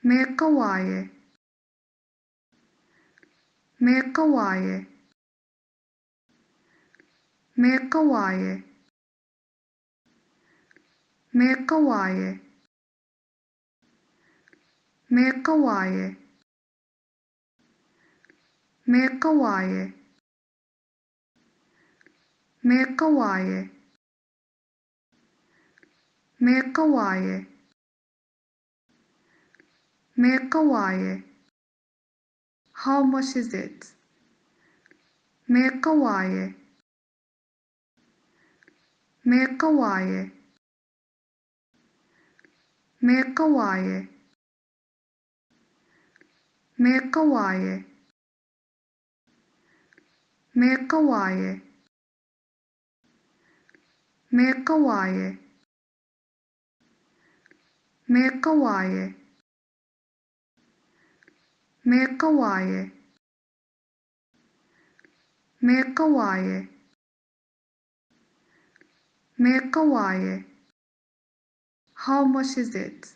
Meerkawaaye, meerkawaaye, meerkawaaye, meerkawaaye, meerkawaaye, meerkawaaye, meerkawaaye, meerkawaaye, meerkawaaye. How much is it? Meerkawaaye, meerkawaaye, meerkawaaye, meerkawaaye, meerkawaaye, meerkawaaye, meerkawaaye, meerkawaaye, meerkawaaye, meerkawaaye. How much is it?